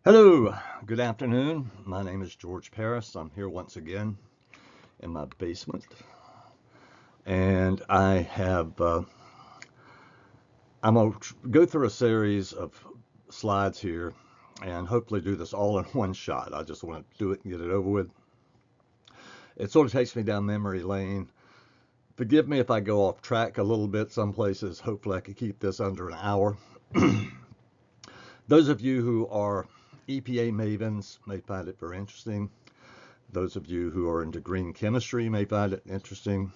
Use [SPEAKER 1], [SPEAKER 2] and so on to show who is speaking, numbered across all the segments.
[SPEAKER 1] Hello, good afternoon. My name is George Paris. I'm here once again in my basement, and I'm going to go through a series of slides here and hopefully do this all in one shot. I just want to do it and get it over with. It sort of takes me down memory lane. Forgive me if I go off track a little bit some places. Hopefully I can keep this under an hour. Those of you who are EPA mavens may find it very interesting. Those of you who are into green chemistry may find it interesting.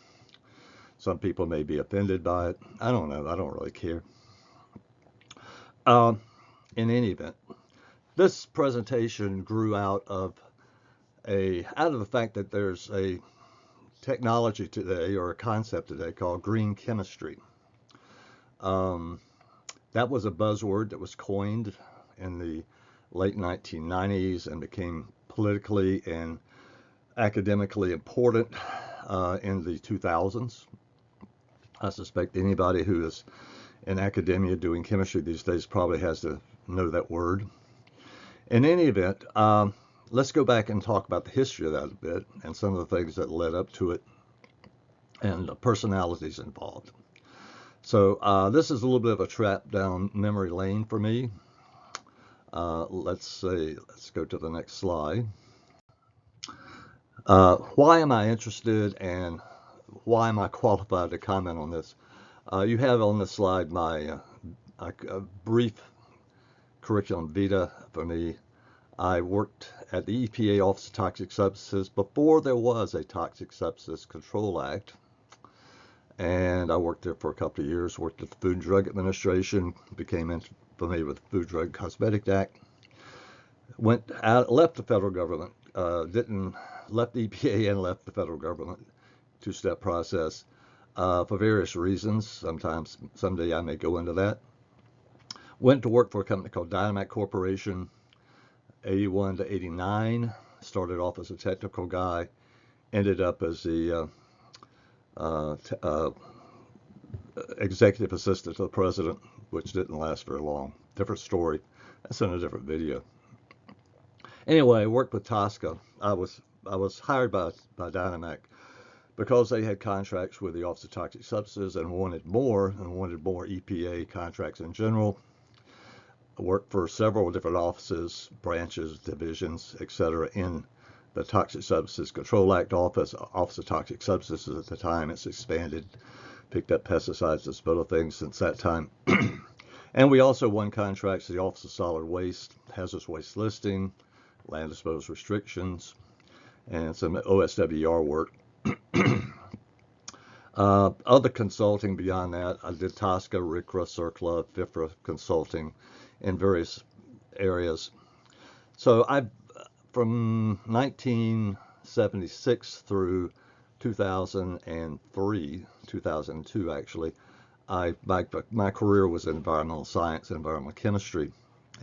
[SPEAKER 1] Some people may be offended by it. I don't know. I don't really care. Uh, in any event, this presentation grew out of the fact that there's a technology today or a concept today called green chemistry. That was a buzzword that was coined in the late 1990s and became politically and academically important in the 2000s. I suspect anybody who is in academia doing chemistry these days probably has to know that word. In any event, let's go back and talk about the history of that a bit and some of the things that led up to it and the personalities involved. So this is a little bit of a trap down memory lane for me. Let's go to the next slide. Why am I interested and why am I qualified to comment on this? You have on this slide my brief curriculum vitae for me. I worked at the EPA Office of Toxic Substances before there was a Toxic Substance Control Act. And I worked there for a couple of years, worked at the Food and Drug Administration, became familiar with the Food, Drug, Cosmetic Act, went out, left the federal government, left the EPA and left the federal government, two-step process for various reasons. Someday I may go into that. Went to work for a company called Dynamac Corporation, 81 to 89. Started off as a technical guy, ended up as the executive assistant to the president, which didn't last very long. Different story. That's in a different video. Anyway, I worked with TSCA. I was hired by Dynamac because they had contracts with the Office of Toxic Substances and wanted more EPA contracts in general. I worked for several different offices, branches, divisions, etc. in the Toxic Substances Control Act Office of Toxic Substances at the time. It's expanded, picked up pesticides and some other things since that time. And we also won contracts to the Office of Solid Waste, Hazardous Waste Listing, Land Disposal Restrictions, and some OSWR work. Other consulting beyond that, I did TSCA, RCRA, CERCLA, FIFRA consulting in various areas. So from 1976 through 2003, 2002 actually, my career was in environmental science and environmental chemistry,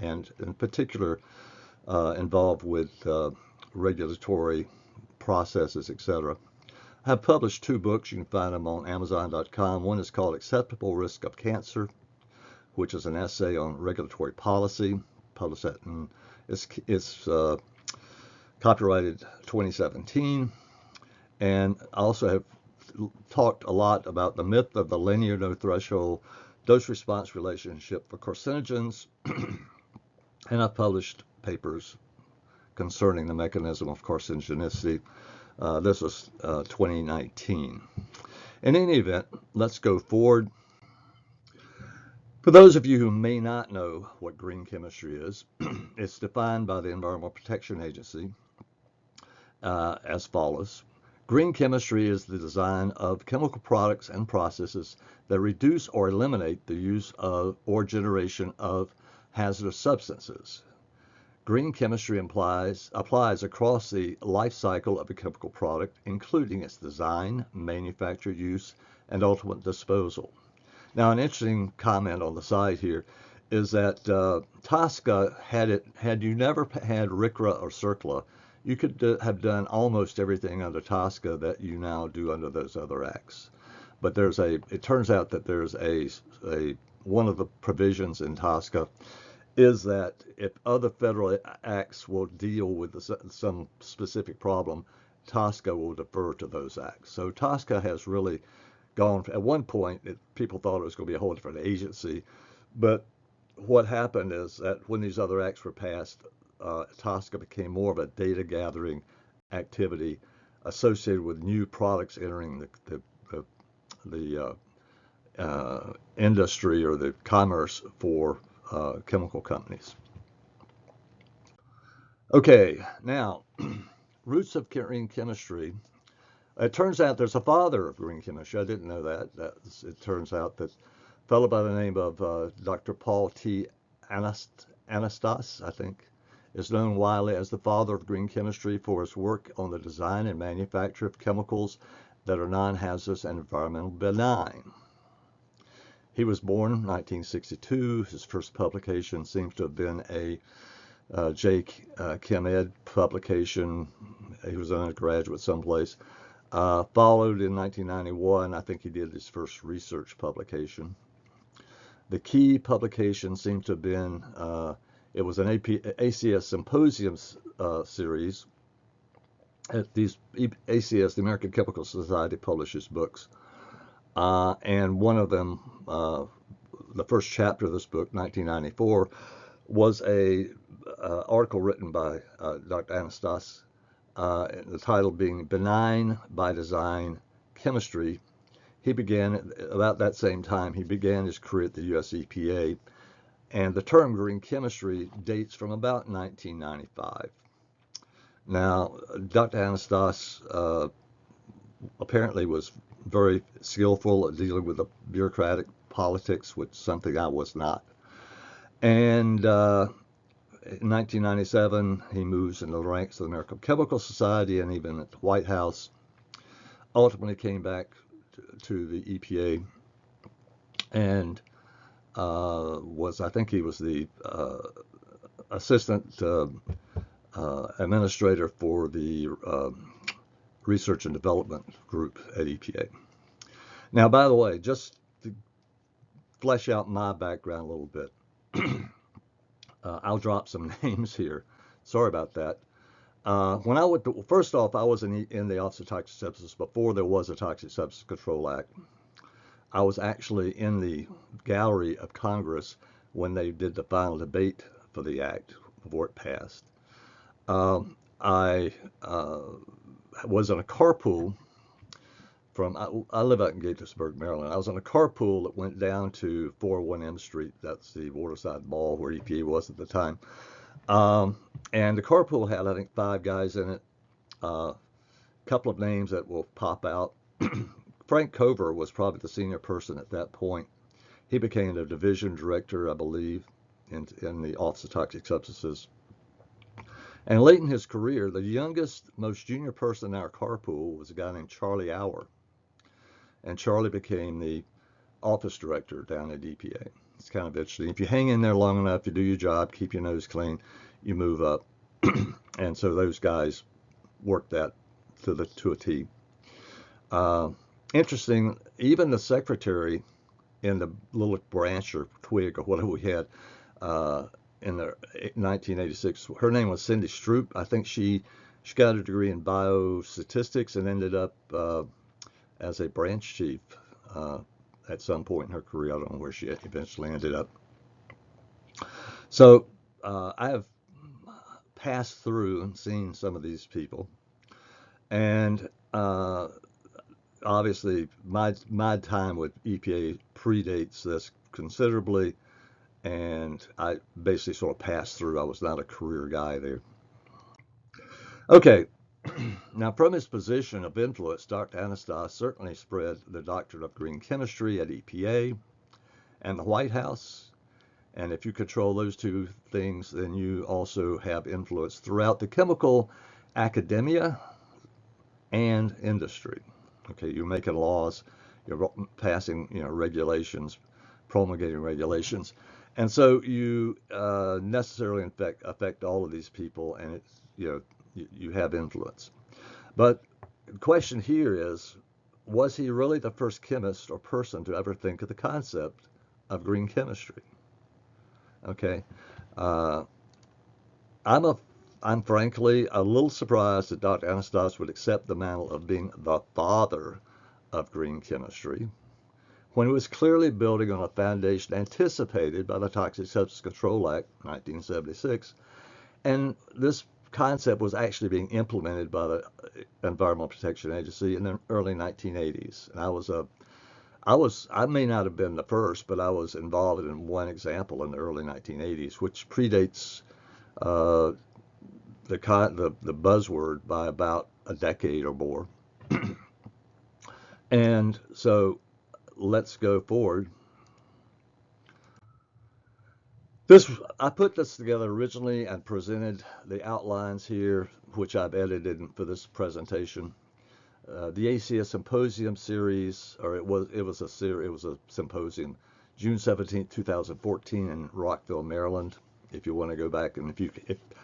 [SPEAKER 1] and in particular involved with regulatory processes, etc. I have published 2 books. You can find them on Amazon.com. One is called Acceptable Risk of Cancer, which is an essay on regulatory policy. Published that in it's copyrighted 2017. And I also have talked a lot about the myth of the linear no threshold dose-response relationship for carcinogens. And I've published papers concerning the mechanism of carcinogenicity. This was 2019. In any event, let's go forward. For those of you who may not know what green chemistry is, it's defined by the Environmental Protection Agency as follows. Green chemistry is the design of chemical products and processes that reduce or eliminate the use of or generation of hazardous substances. Green chemistry applies across the life cycle of a chemical product, including its design, manufacture, use, and ultimate disposal. Now, an interesting comment on the side here is that TSCA, had you never had RCRA or CERCLA, you could have done almost everything under TSCA that you now do under those other acts. But it turns out that there's one of the provisions in TSCA is that if other federal acts will deal with some specific problem, TSCA will defer to those acts. So TSCA has really gone, at one point, people thought it was going to be a whole different agency, but what happened is that when these other acts were passed, TSCA became more of a data gathering activity associated with new products entering the industry or the commerce for chemical companies. Okay, now, roots of green chemistry. It turns out there's a father of green chemistry. I didn't know that. It turns out that a fellow by the name of Dr. Paul T. Anastas, I think, is known widely as the father of green chemistry for his work on the design and manufacture of chemicals that are non-hazardous and environmentally benign. He was born in 1962. His first publication seems to have been a J. Chem Ed publication. He was an undergraduate someplace. Followed in 1991, I think he did his first research publication. The key publication seems to have been, it was an ACS symposium series. These ACS, the American Chemical Society, publishes books. And one of them, the first chapter of this book, 1994, was a article written by Dr. Anastas, the title being Benign by Design Chemistry. He began, about that same time, he began his career at the US EPA, and the term green chemistry dates from about 1995. Now, Dr. Anastas apparently was very skillful at dealing with the bureaucratic politics, which is something I was not. And in 1997, he moves into the ranks of the American Chemical Society, and even at the White House. Ultimately came back to the EPA and I think he was the assistant administrator for the research and development group at EPA. Now, by the way, just to flesh out my background a little bit, I'll drop some names here. Sorry about that. When I went to, first off, I was in the Office of Toxic Substances before there was a Toxic Substance Control Act. I was actually in the gallery of Congress when they did the final debate for the act before it passed. I was in a carpool I live out in Gaithersburg, Maryland. I was on a carpool that went down to 401 M Street. That's the Waterside Mall where EPA was at the time. And the carpool had, I think, 5 guys in it. A couple of names that will pop out. Frank Cover was probably the senior person at that point. He became the division director, I believe, in the Office of Toxic Substances. And late in his career, the youngest, most junior person in our carpool was a guy named Charlie Auer. And Charlie became the office director down at EPA. It's kind of interesting. If you hang in there long enough, you do your job, keep your nose clean, you move up. And so those guys worked that to a T. Interesting, even the secretary in the little branch or twig or whatever we had in the 1986, her name was Cindy Stroop. I think she got a degree in biostatistics and ended up as a branch chief at some point in her career. I don't know where she eventually ended up. So I have passed through and seen some of these people, and obviously my time with EPA predates this considerably, and I basically sort of passed through. I was not a career guy there. Okay, now from his position of influence, Dr. Anastas certainly spread the doctrine of green chemistry at EPA and the White House. And if you control those two things, then you also have influence throughout the chemical academia and industry. Okay, you're making laws, you're passing, regulations, promulgating regulations, and so you necessarily affect all of these people, and it's you have influence. But the question here is, was he really the first chemist or person to ever think of the concept of green chemistry? Okay, Uh, I'm a I'm frankly a little surprised that Dr. Anastas would accept the mantle of being the father of green chemistry when it was clearly building on a foundation anticipated by the Toxic Substance Control Act 1976. And this concept was actually being implemented by the Environmental Protection Agency in the early 1980s. And I may not have been the first, but I was involved in one example in the early 1980s, which predates uh, the buzzword by about a decade or more. And so let's go forward. This I put this together originally and presented the outlines here, which I've edited for this presentation. The ACS Symposium series, or it was a symposium, June 17th, 2014 in Rockville, Maryland. If you want to go back and if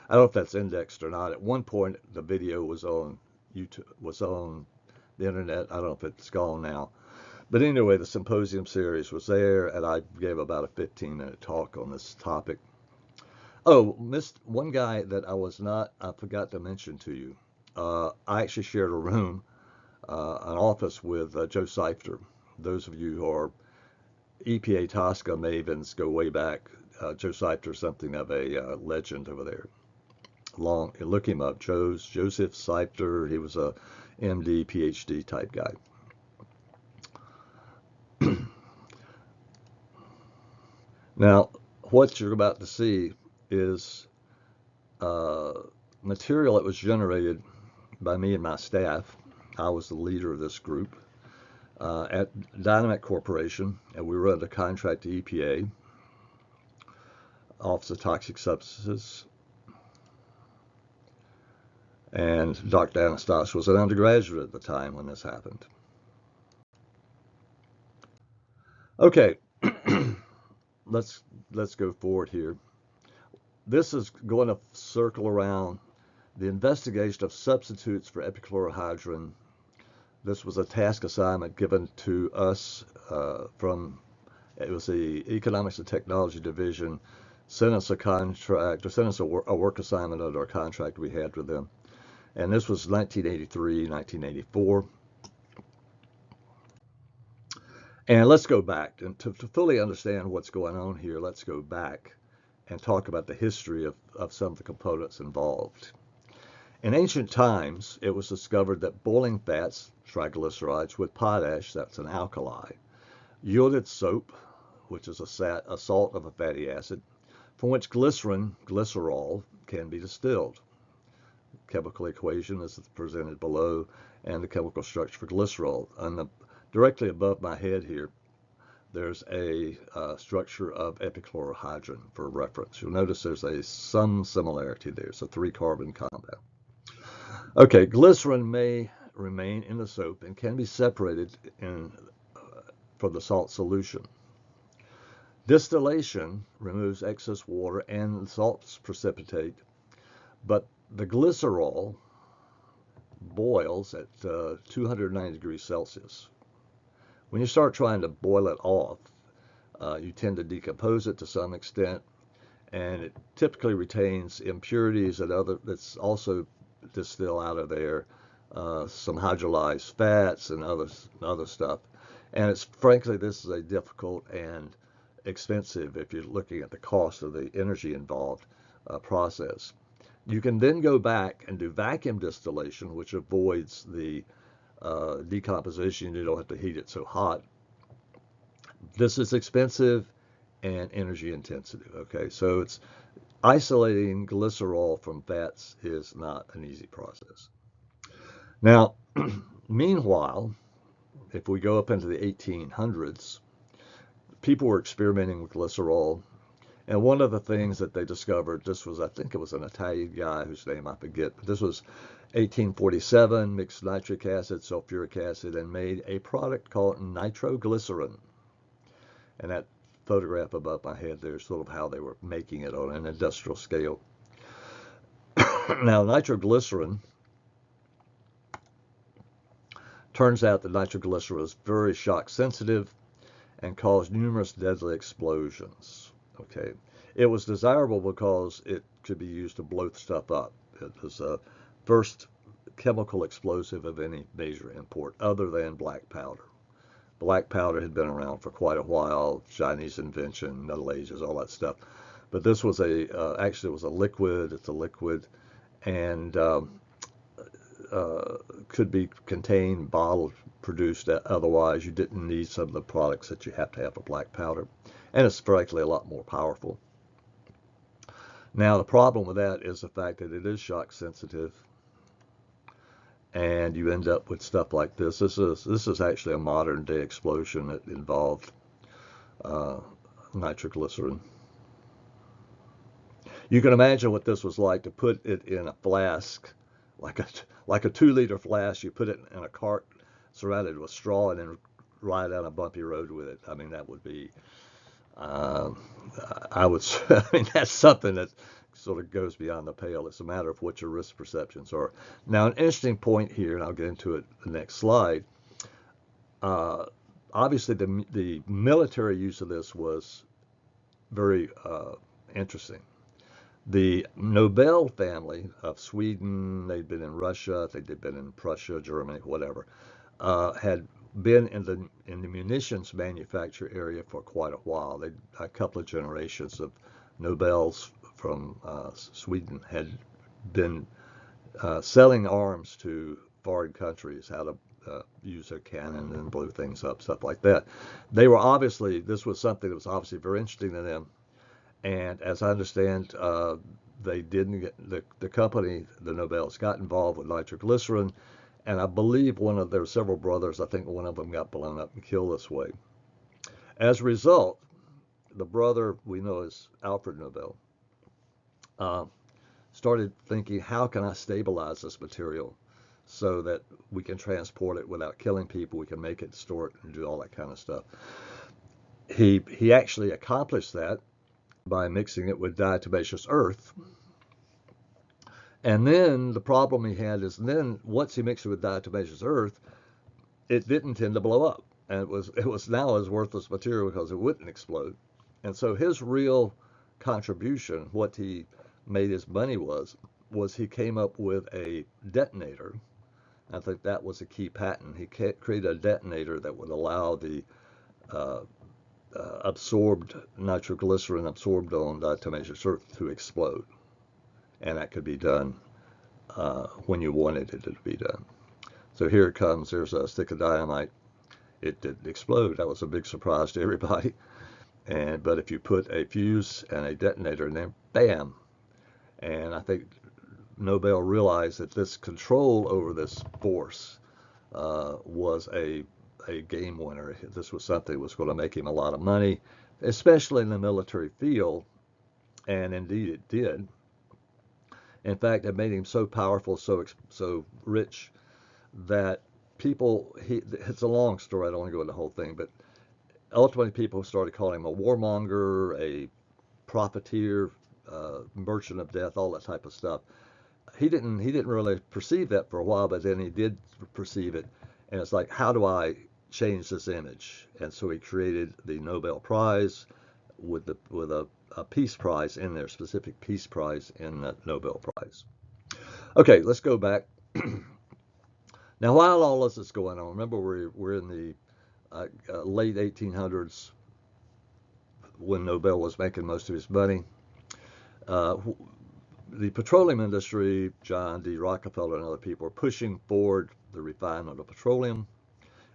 [SPEAKER 1] I don't know if that's indexed or not. At one point, the video was on YouTube, was on the internet. I don't know if it's gone now. But anyway, the symposium series was there, and I gave about a 15-minute talk on this topic. Oh, missed one guy that I forgot to mention to you. I actually shared a room, an office with Joe Seifter. Those of you who are EPA TSCA mavens go way back. Joe Seifter is something of a legend over there. Look him up. Joseph Seifter. He was a MD, PhD type guy. Now, what you're about to see is material that was generated by me and my staff. I was the leader of this group at Dynamic Corporation, and we were under contract to EPA, Office of Toxic Substances. And Dr. Anastas was an undergraduate at the time when this happened. Okay, let's go forward here. This is going to circle around the investigation of substitutes for epichlorohydrin. This was a task assignment given to us it was the Economics and Technology Division, sent us a contract, or sent us a work assignment under a contract we had with them. And this was 1983, 1984. And let's go back. And to fully understand what's going on here, let's go back and talk about the history of some of the components involved. In ancient times, it was discovered that boiling fats, triglycerides with potash, that's an alkali, yielded soap, which is a salt of a fatty acid, from which glycerol, can be distilled. Chemical equation is presented below, and the chemical structure for glycerol. Directly above my head here, there's a structure of epichlorohydrin for reference. You'll notice there's some similarity there. It's a 3-carbon compound. Okay, glycerin may remain in the soap and can be separated from the salt solution. Distillation removes excess water and salts precipitate, but the glycerol boils at 290 degrees Celsius. When you start trying to boil it off, you tend to decompose it to some extent, and it typically retains impurities that's also distilled out of there, some hydrolyzed fats and other stuff. And frankly, this is a difficult and expensive, if you're looking at the cost of the energy involved, process. You can then go back and do vacuum distillation, which avoids the decomposition. You don't have to heat it so hot. This is expensive and energy intensive. Okay, so it's isolating glycerol from fats is not an easy process. Now, meanwhile, if we go up into the 1800s, people were experimenting with glycerol. And one of the things that they discovered, I think it was an Italian guy whose name I forget, but this was 1847, mixed nitric acid, sulfuric acid, and made a product called nitroglycerin. And that photograph above my head there is sort of how they were making it on an industrial scale. Now, nitroglycerin, turns out that nitroglycerin is very shock sensitive and caused numerous deadly explosions. Okay, It was desirable because it could be used to blow stuff up. It was the first chemical explosive of any major import other than black powder. Black powder had been around for quite a while, Chinese invention, Middle Ages, all that stuff. But this was actually it was a liquid. It's a liquid, and could be contained, bottled, produced. Otherwise, you didn't need some of the products that you have to have for black powder, and it's frankly a lot more powerful. Now, the problem with that is the fact that it is shock sensitive, and you end up with stuff like this. This is actually a modern day explosion that involved nitroglycerin. You can imagine what this was like to put it in a flask, like a 2-liter flask. You put it in a cart surrounded with straw and then ride down a bumpy road with it. I mean, that would be, I would, I mean, that's something that sort of goes beyond the pale. It's a matter of what your risk perceptions are. Now, an interesting point here, and I'll get into it the next slide. Obviously, the military use of this was very interesting. The Nobel family of Sweden, they'd been in Russia, I think they'd been in Prussia, Germany, whatever, had been in the munitions manufacture area for quite a while. They a couple of generations of Nobels from Sweden had been selling arms to foreign countries, how to use their cannon and blow things up, stuff like that. They were obviously, this was something that was obviously very interesting to them. And as I understand, they didn't get the company, the Nobels, got involved with nitroglycerin, and I believe there were several brothers. I think one of them got blown up and killed this way. As a result, the brother we know as Alfred Nobel started thinking, how can I stabilize this material so that we can transport it without killing people? We can make it, store it, and do all that kind of stuff. He actually accomplished that by mixing it with diatomaceous earth. And then the problem he had is then once he mixed it with diatomaceous earth, it didn't tend to blow up. And it was now as worthless material because it wouldn't explode. And so his real contribution, what he made his money was he came up with a detonator. I think that was a key patent. He created a detonator that would allow the absorbed nitroglycerin absorbed on diatomaceous earth to explode, and that could be done when you wanted it to be done. So here it comes. There's a stick of dynamite. It didn't explode. That was a big surprise to everybody. But if you put a fuse and a detonator in there, bam! And I think Nobel realized that this control over this force was a game winner. This was something that was going to make him a lot of money, especially in the military field, and indeed it did. In fact, it made him so powerful, so rich, that it's a long story, I don't want to go into the whole thing, but ultimately people started calling him a warmonger, a profiteer, merchant of death, all that type of stuff. He didn't really perceive that for a while, but then he did perceive it, and it's like, how do I change this image? And so he created the Nobel Prize with a peace prize in there, specific peace prize in the Nobel Prize. Okay, let's go back. Now, while all this is going on, remember we're in the late 1800s when Nobel was making most of his money. The petroleum industry, John D. Rockefeller and other people, are pushing forward the refinement of petroleum.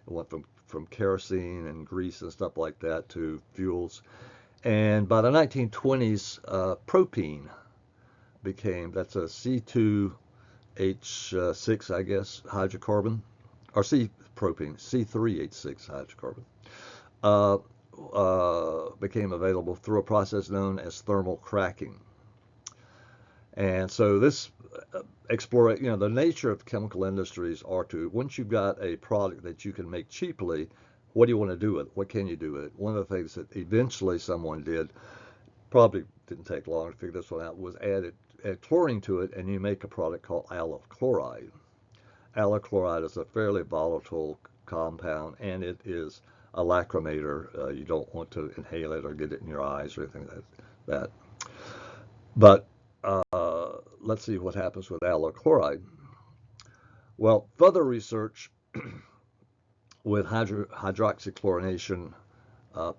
[SPEAKER 1] It went from kerosene and grease and stuff like that to fuels. And by the 1920s, propene that's a C2H6, I guess, hydrocarbon, or propene, C3H6 hydrocarbon, became available through a process known as thermal cracking. And so this the nature of chemical industries are to, once you've got a product that you can make cheaply, what do you want to do with it? What can you do with it? One of the things that eventually someone did, probably didn't take long to figure this one out, was add chlorine to it, and you make a product called allyl chloride. Allyl chloride is a fairly volatile compound, and it is a lacrimator. You don't want to inhale it or get it in your eyes or anything like that. But let's see what happens with allyl chloride. Well, further research with hydroxychlorination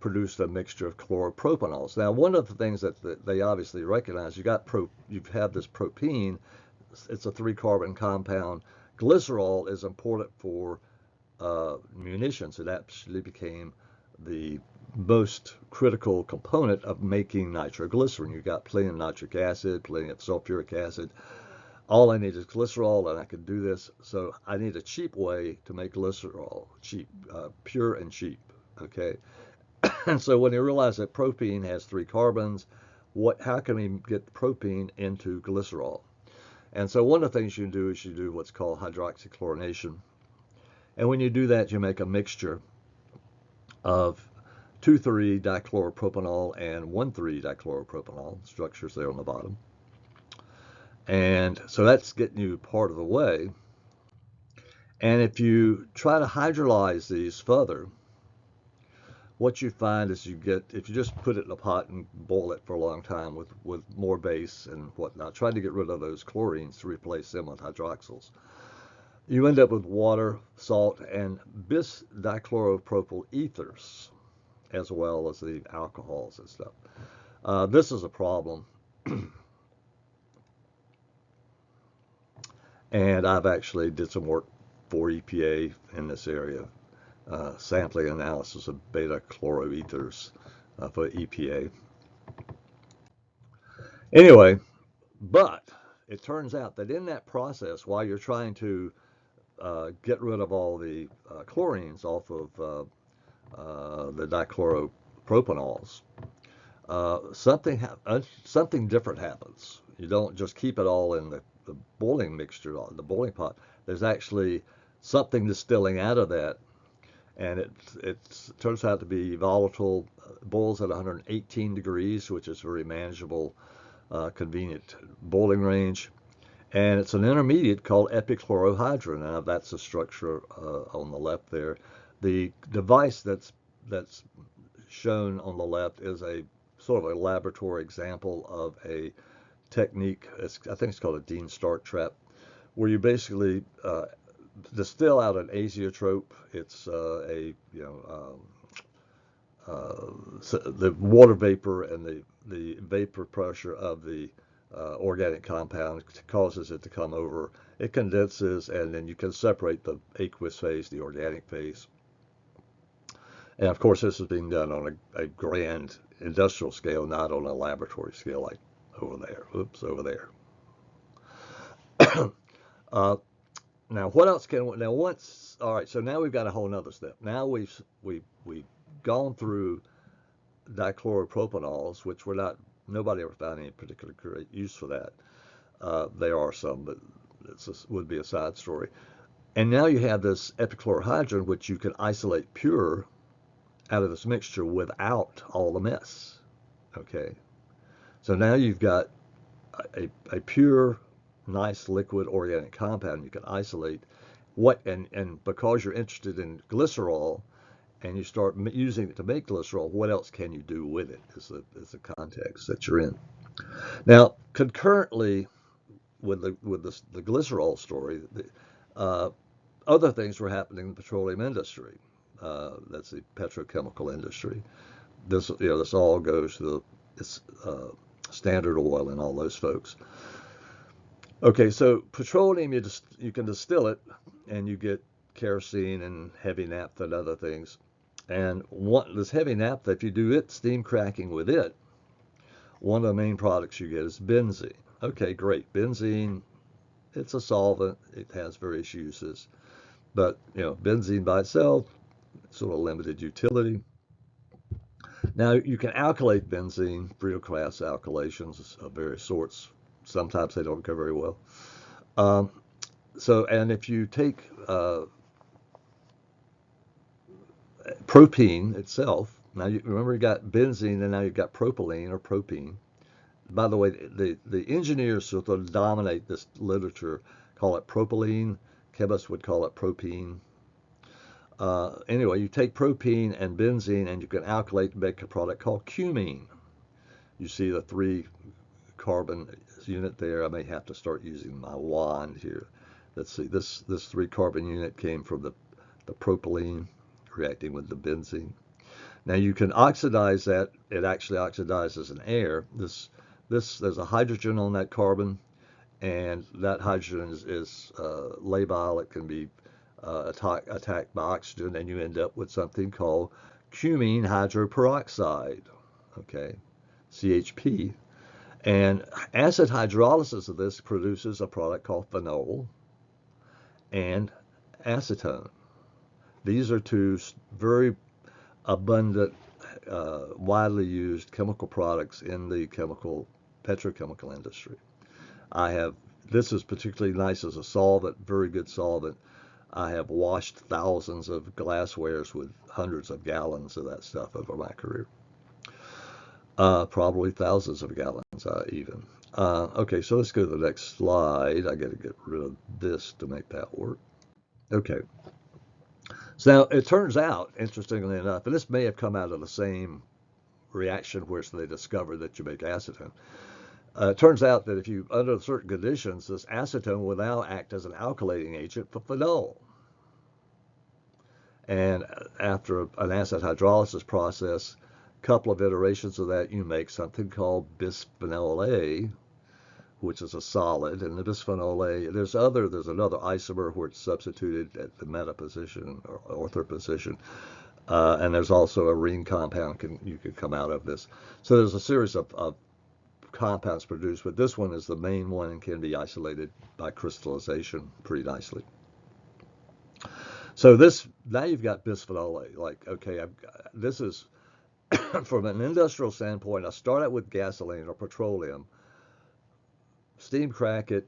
[SPEAKER 1] produced a mixture of chloropropanol. Now, one of the things that they obviously recognize, you have this propene. It's a 3-carbon compound. Glycerol is important for munitions. It actually became the most critical component of making nitroglycerin. You got plenty of nitric acid, plenty of sulfuric acid. All I need is glycerol, and I can do this. So I need a cheap way to make glycerol, cheap, pure and cheap. Okay, and so when you realize that propene has 3 carbons, how can we get propene into glycerol? And so one of the things you can do is you do what's called hydroxychlorination. And when you do that, you make a mixture of 2,3-dichloropropanyl and 1,3-dichloropropanyl. Structures there on the bottom. And so that's getting you part of the way. And if you try to hydrolyze these further, what you find is if you just put it in a pot and boil it for a long time with more base and whatnot, trying to get rid of those chlorines to replace them with hydroxyls, you end up with water, salt, and bis-dichloropropyl ethers, as well as the alcohols and stuff. This is a problem. And I've actually did some work for EPA in this area, sampling analysis of beta-chloroethers for EPA. Anyway, but it turns out that in that process, while you're trying to get rid of all the chlorines off of the dichloropropanols, something different happens. You don't just keep it all in the boiling mixture, the boiling pot. There's actually something distilling out of that, and it turns out to be volatile. Boils at 118 degrees, which is very manageable, convenient boiling range. And it's an intermediate called epichlorohydrin. Now that's the structure on the left there. The device that's shown on the left is a sort of a laboratory example of a technique. I think it's called a Dean Stark trap, where you basically distill out an azeotrope. It's so the water vapor and the vapor pressure of the organic compound causes it to come over. It condenses, and then you can separate the aqueous phase, the organic phase. And of course, this is being done on a grand industrial scale, not on a laboratory scale like over there. Oops, over there. Now, what else all right, so now we've got a whole nother step. Now we've gone through dichloropropanols, which nobody ever found any particular great use for that. There are some, but would be a side story. And now you have this epichlorohydrin, which you can isolate pure out of this mixture without all the mess. Okay, so now you've got a pure, nice liquid organic compound you can isolate. And because you're interested in glycerol and you start using it to make glycerol, what else can you do with it is the context that you're in. Now, concurrently with the glycerol story, other things were happening in the petroleum industry. That's the petrochemical industry. This all goes to the Standard Oil and all those folks. Okay, so petroleum, you can distill it, and you get kerosene and heavy naphtha and other things. And this heavy naphtha, if you do steam cracking with it, one of the main products you get is benzene. Okay, great. Benzene, it's a solvent. It has various uses. But, benzene by itself, sort of limited utility. Now, you can alkylate benzene, Friedel-Crafts alkylations of various sorts. Sometimes they don't go very well. And if you take propene itself, now remember you got benzene and now you've got propylene or propene. By the way, the engineers who dominate this literature call it propylene. Chemists would call it propene. Anyway, you take propene and benzene and you can alkylate and make a product called cumene. You see the 3 carbon unit there. I may have to start using my wand here. Let's see, this 3-carbon unit came from the propylene reacting with the benzene. Now you can oxidize that. It actually oxidizes in air. There's a hydrogen on that carbon, and that hydrogen is labile. It can be attacked by oxygen, and you end up with something called cumene hydroperoxide, okay, CHP. And acid hydrolysis of this produces a product called phenol and acetone. These are two very abundant, widely used chemical products in the petrochemical industry. This is particularly nice as a solvent, very good solvent. I have washed thousands of glasswares with hundreds of gallons of that stuff over my career. Probably thousands of gallons even. Okay, so let's go to the next slide. I got to get rid of this to make that work. Okay. So now it turns out, interestingly enough, and this may have come out of the same reaction where they discovered that you make acetone. It turns out that if you, under certain conditions, this acetone will now act as an alkylating agent for phenol. And after an acid hydrolysis process, a couple of iterations of that, you make something called bisphenol A, which is a solid. And the bisphenol A, there's another isomer where it's substituted at the meta position or ortho position. And there's also a ring compound you can come out of this. So there's a series of compounds produced, but this one is the main one and can be isolated by crystallization pretty nicely. So now you've got bisphenol A. Like, okay, this is from an industrial standpoint. I start out with gasoline or petroleum, steam crack it,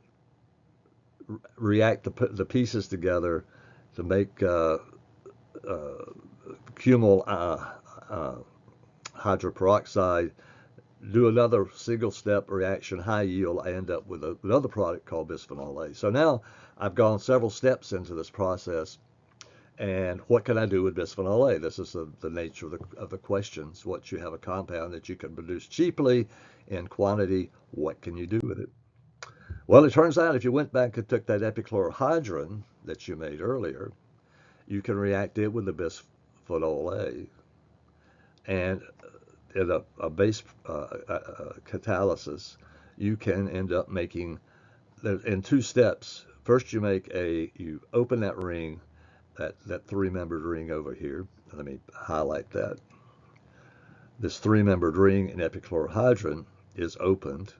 [SPEAKER 1] react the pieces together to make cumyl hydroperoxide. Do another single step reaction, high yield, I end up with another product called bisphenol A. So now I've gone several steps into this process. And what can I do with bisphenol A? This is the nature of the questions. Once you have a compound that you can produce cheaply in quantity, what can you do with it? Well, it turns out if you went back and took that epichlorohydrin that you made earlier, you can react it with the bisphenol A. And in a base catalysis, you can end up making, in 2 steps. First, you open that ring, that 3-membered ring over here. Let me highlight that. This 3-membered ring in epichlorohydrin is opened.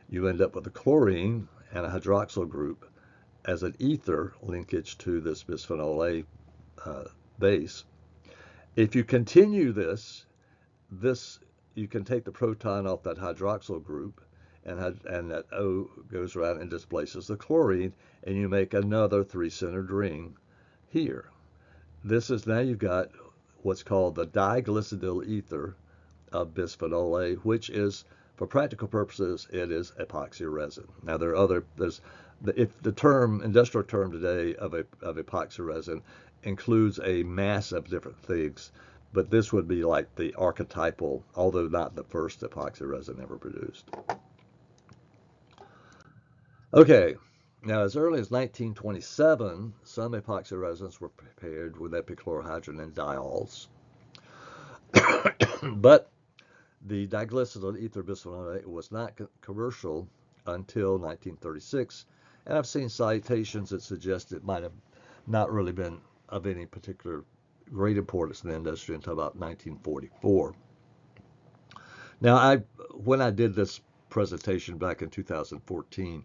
[SPEAKER 1] You end up with a chlorine and a hydroxyl group as an ether linkage to this bisphenol A base. If you continue this you can take the proton off that hydroxyl group, and that O goes around and displaces the chlorine, and you make another 3-centered ring here. Now you've got what's called the diglycidyl ether of bisphenol A, which is, for practical purposes, it is epoxy resin. Now if the industrial term today of epoxy resin includes a mass of different things, but this would be like the archetypal, although not the first epoxy resin ever produced. Okay. Now, as early as 1927, some epoxy resins were prepared with epichlorohydrin and diols. But the diglycidyl ether bisphenol A was not commercial until 1936, and I've seen citations that suggest it might have not really been of any particular great importance in the industry until about 1944. Now, when I did this presentation back in 2014,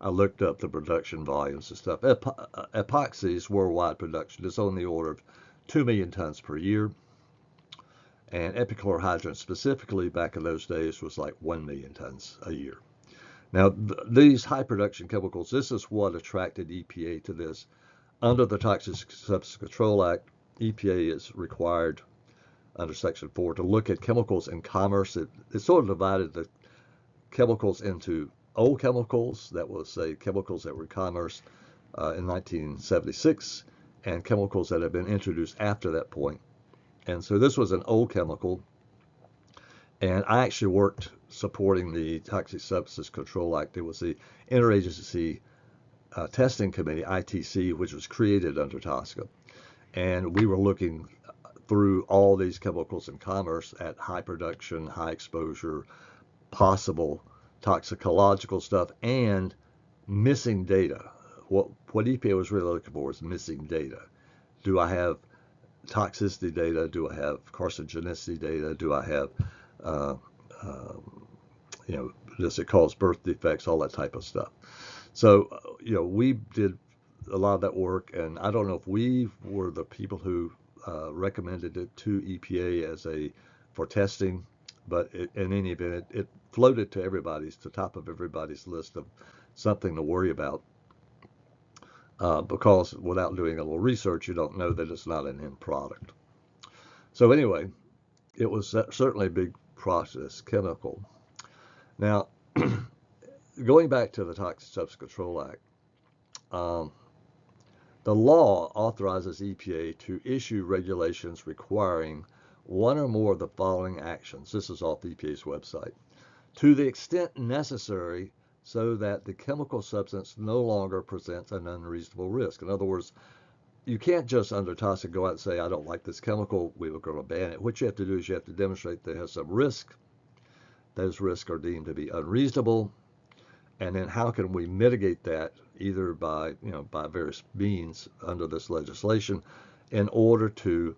[SPEAKER 1] I looked up the production volumes and stuff. Epoxy's worldwide production is on the order of 2 million tons per year. And epichlorohydrin specifically back in those days was like 1 million tons a year. Now, these high production chemicals, this is what attracted EPA to this. Under the Toxic Substance Control Act, EPA is required under Section 4 to look at chemicals in commerce. It sort of divided the chemicals into old chemicals, that was, say, chemicals that were commerce in 1976, and chemicals that have been introduced after that point. And so this was an old chemical, And I actually worked supporting the Toxic Substance Control Act. It was the Interagency Testing Committee, ITC, which was created under TSCA. And we were looking through all these chemicals in commerce at high production, high exposure, possible toxicological stuff, and missing data. What EPA was really looking for was missing data. Do I have toxicity data? Do I have carcinogenicity data? Do I have, uh, uh, does it cause birth defects? All that type of stuff. So, we did a lot of that work, and I don't know if we were the people who recommended it to EPA for testing, but in any event, it floated to the top of everybody's list of something to worry about. Because without doing a little research, you don't know that it's not an end product. So anyway, it was certainly a big process chemical. Now, going back to the Toxic Substance Control Act, the law authorizes EPA to issue regulations requiring one or more of the following actions. This is off EPA's website. To the extent necessary so that the chemical substance no longer presents an unreasonable risk. In other words, you can't just under TSCA go out and say, I don't like this chemical, we were going to ban it. What you have to do is you have to demonstrate there has some risk. Those risks are deemed to be unreasonable. And then how can we mitigate that either by various means under this legislation in order to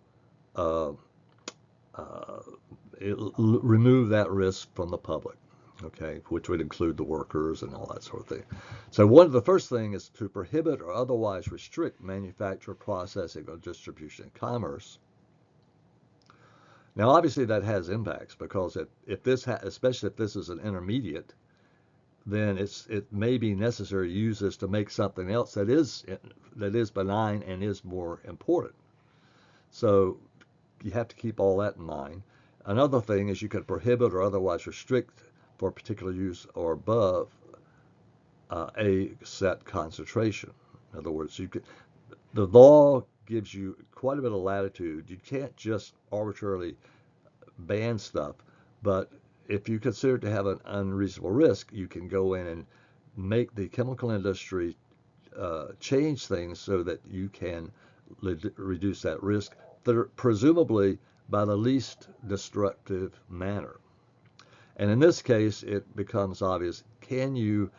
[SPEAKER 1] remove that risk from the public, okay, which would include the workers and all that sort of thing. So one of the first thing is to prohibit or otherwise restrict manufacture, processing, or distribution in commerce. Now, obviously, that has impacts because especially if this is an intermediate, then it may be necessary to use this to make something else that is benign and is more important. So you have to keep all that in mind. Another thing is you could prohibit or otherwise restrict for particular use or above a set concentration. In other words, the law gives you quite a bit of latitude. You can't just arbitrarily ban stuff, but if you consider it to have an unreasonable risk, you can go in and make the chemical industry change things so that you can reduce that risk, presumably by the least destructive manner. And in this case, it becomes obvious, can you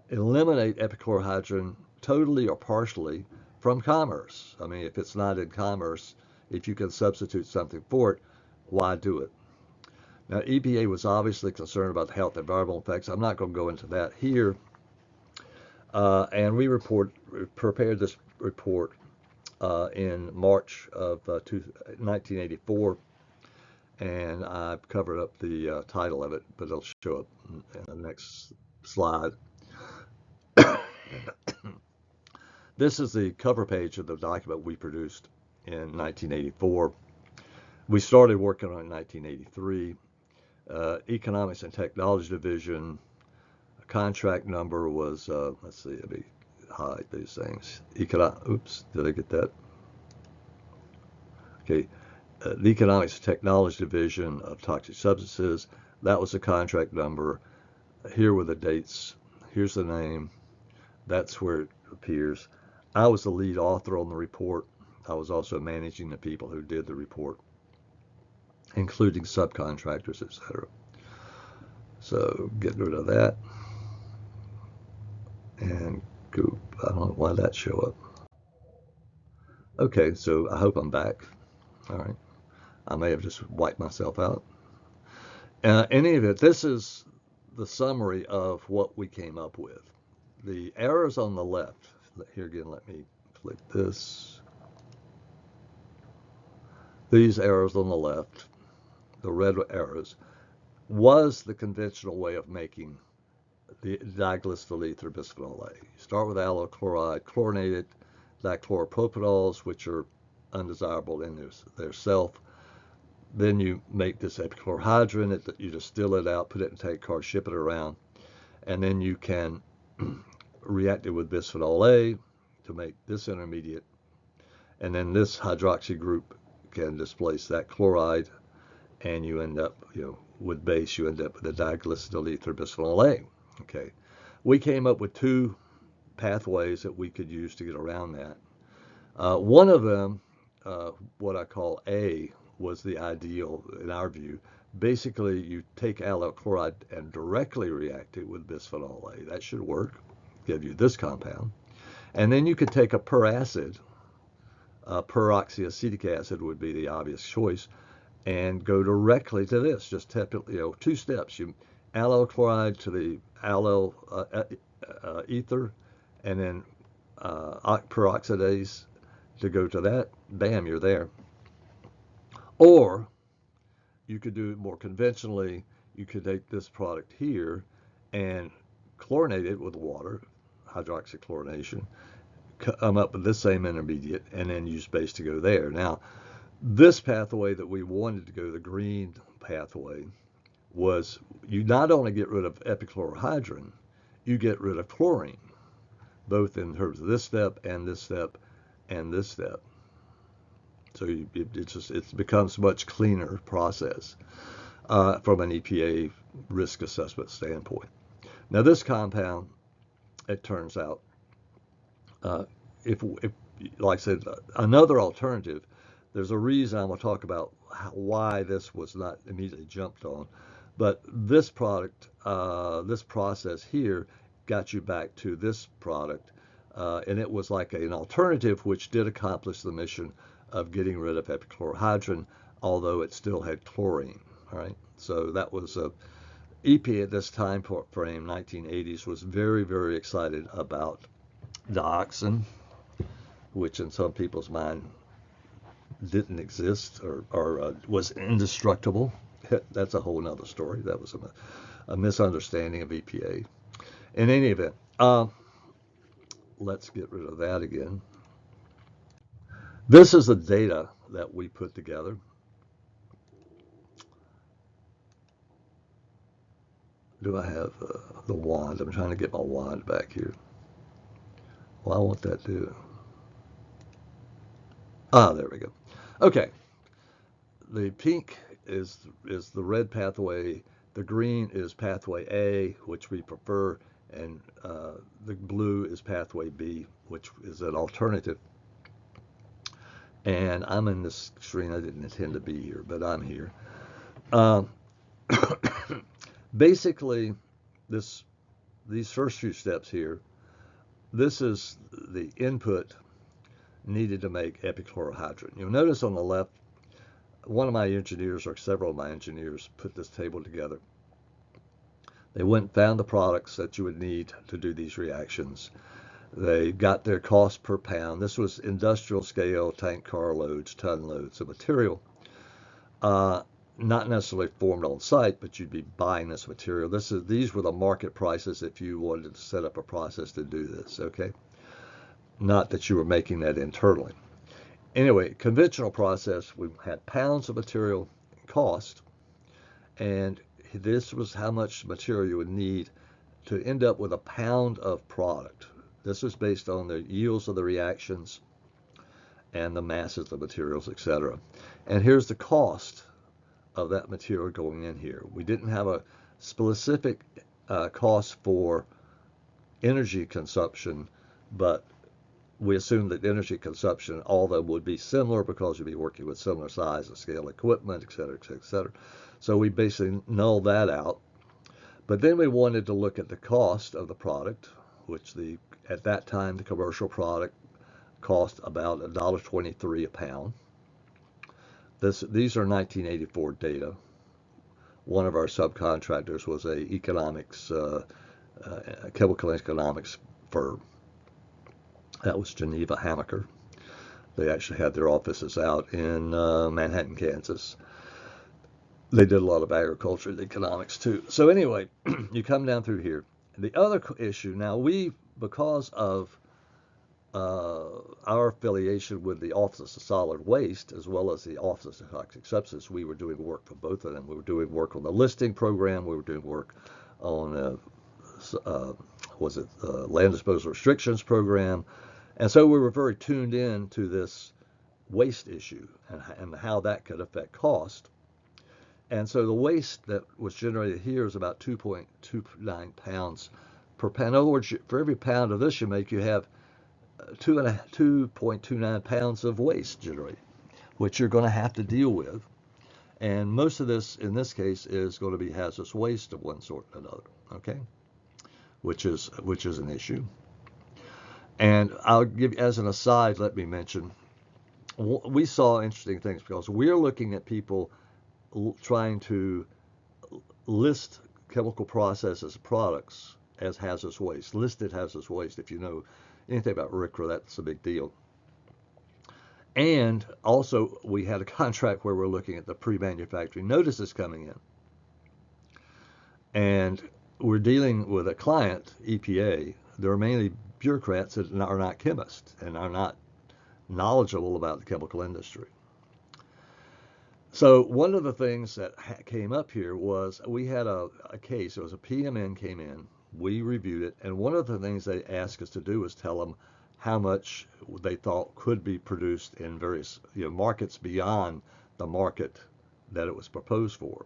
[SPEAKER 1] eliminate epichlorohydrin totally or partially from commerce? I mean, if it's not in commerce, if you can substitute something for it, why do it? Now, EPA was obviously concerned about the health and environmental effects. I'm not going to go into that here. And we prepared this report in March of 1984, and I've covered up the title of it, but it'll show up in the next slide. This is the cover page of the document we produced in 1984. We started working on it in 1983. Economics and Technology Division contract number was, let's see, let me hide these things. Oops, did I get that? Okay, the Economics and Technology Division of Toxic Substances, that was the contract number. Here were the dates. Here's the name. That's where it appears. I was the lead author on the report. I was also managing the people who did the report, including subcontractors, etc. So get rid of that. And go, I don't know why that show up. Okay, so I hope I'm back. All right. I may have just wiped myself out. Any of it, this is the summary of what we came up with. The arrows on the left, here again, let me click this. These arrows on the left, the red arrows, was the conventional way of making the diglycerol ether bisphenol A. You start with allyl chloride, chlorinated dichloropropanol, which are undesirable in their self. Then you make this epichlorohydrin, you distill it out, put it in a tank car, ship it around, and then you can react it with bisphenol A to make this intermediate, and then this hydroxy group can displace that chloride, and you end up with base, you end up with a diglycidyl ether bisphenol A. Okay, we came up with two pathways that we could use to get around that. One of them, what I call A, was the ideal in our view. Basically, you take allyl chloride and directly react it with bisphenol A. That should work, give you this compound. And then you could take a peracid, peroxyacetic acid would be the obvious choice, and go directly to this. Just two steps. You allyl chloride to the allyl ether, and then peroxidase to go to that. Bam, you're there. Or you could do it more conventionally. You could take this product here and chlorinate it with water, hydroxychlorination, come up with this same intermediate, and then use base to go there. Now, this pathway that we wanted to go, the green pathway, was you not only get rid of epichlorohydrin, you get rid of chlorine, both in terms of this step and this step and this step. So it becomes a much cleaner process from an EPA risk assessment standpoint. Now this compound, it turns out, if like I said, another alternative, there's a reason I'm going to talk about why this was not immediately jumped on. But this product, this process here, got you back to this product. And it was like an alternative which did accomplish the mission of getting rid of epichlorohydrin, although it still had chlorine. All right. So that was EPA at this time frame, 1980s, was very, very excited about dioxin, which in some people's mind didn't exist or was indestructible. That's a whole nother story. That was a misunderstanding of EPA. In any event, let's get rid of that again. This is the data that we put together. Do I have the wand? I'm trying to get my wand back here. Why won't that do? Ah, there we go. Okay. The pink is the red pathway. The green is pathway A, which we prefer, and the blue is pathway B, which is an alternative. And I'm in this screen. I didn't intend to be here, but I'm here. Basically, these first few steps here, this is the input needed to make epichlorohydrin. You'll notice on the left, one of my engineers or several of my engineers put this table together. They went and found the products that you would need to do these reactions. They got their cost per pound. This was industrial scale tank car loads, ton loads of material. Not necessarily formed on site, but you'd be buying this material. These were the market prices if you wanted to set up a process to do this, okay? Not that you were making that internally. Anyway, conventional process, we had pounds of material cost, and this was how much material you would need to end up with a pound of product. This was based on the yields of the reactions and the masses of materials, etc. And here's the cost of that material going in here. We didn't have a specific cost for energy consumption, but we assumed that energy consumption, all of them would be similar because you'd be working with similar size and scale equipment, et cetera, et cetera, et cetera. So we basically nulled that out. But then we wanted to look at the cost of the product, which at that time the commercial product cost about $1.23 a pound. These are 1984 data. One of our subcontractors was a chemical economics firm. That was Geneva Hamaker. They actually had their offices out in Manhattan, Kansas. They did a lot of agriculture and economics too. So anyway, you come down through here. The other issue, now because of our affiliation with the Office of Solid Waste as well as the Office of Toxic Substances, we were doing work for both of them. We were doing work on the listing program. We were doing work on land disposal restrictions program. And so we were very tuned in to this waste issue and how that could affect cost. And so the waste that was generated here is about 2.29 pounds per pound. In other words, for every pound of this you make, you have 2.29 pounds of waste generated, which you're going to have to deal with. And most of this, in this case, is going to be hazardous waste of one sort or another. Okay, which is an issue. And I'll give, as an aside, let me mention we saw interesting things because we're looking at people trying to list chemical processes products as hazardous waste, listed hazardous waste. If you know anything about RCRA, that's a big deal. And also, we had a contract where we're looking at the pre-manufacturing notices coming in. And we're dealing with a client, EPA. They're mainly bureaucrats that are not chemists and are not knowledgeable about the chemical industry. So one of the things that came up here was we had a case. It was a PMN came in. We reviewed it, and one of the things they asked us to do was tell them how much they thought could be produced in various markets beyond the market that it was proposed for.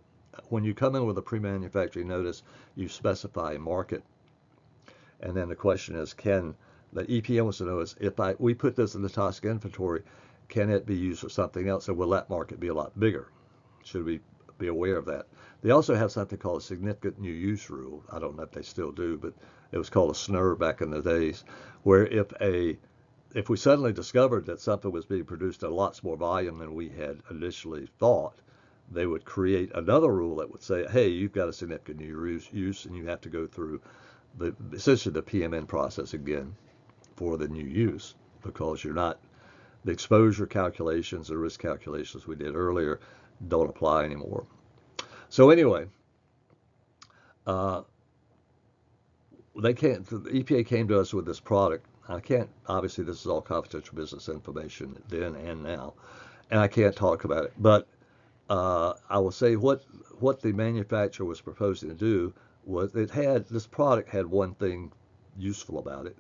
[SPEAKER 1] When you come in with a pre-manufacturing notice, you specify a market, and then the question is, can the EPA wants to know is if we put this in the toxic inventory, can it be used for something else, and will that market be a lot bigger? Should we be aware of that? They also have something called a significant new use rule. I don't know if they still do, but it was called a SNR back in the days, where if we suddenly discovered that something was being produced at a lot more volume than we had initially thought, they would create another rule that would say, hey, you've got a significant new use, and you have to go through essentially the PMN process again for the new use, because you're not, the exposure calculations, the risk calculations we did earlier don't apply anymore. So anyway, the EPA came to us with this product. I can't, obviously this is all confidential business information then and now, and I can't talk about it, but I will say what the manufacturer was proposing to do was this product had one thing useful about it.